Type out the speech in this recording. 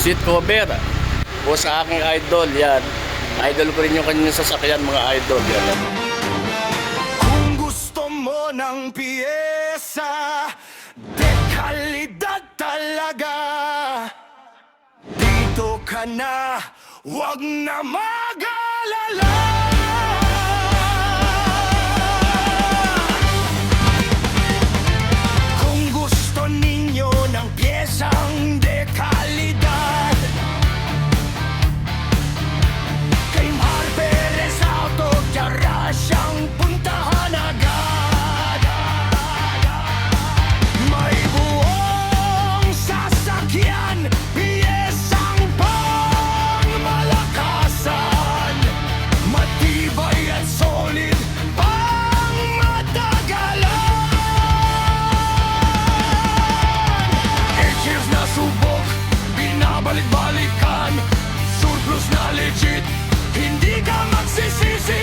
seat cover o sa aking idol. Yan, idol ko rin yung kanyang sasakyan, mga idol. Yan. Kung gusto mo ng piyesa, dekalidad talaga. Dito ka na, wag na mag-alala. Kung gusto ninyo ng piyesang dekalidad, kay Mar Perez Auto Garage ang puntahan agad. May buong sasakyan, piyesang pangmalakasan, matibay at solid pang matagalan. 8 years na subok, binabalik-balikan, surplus na legit, hindi ka magsisisi.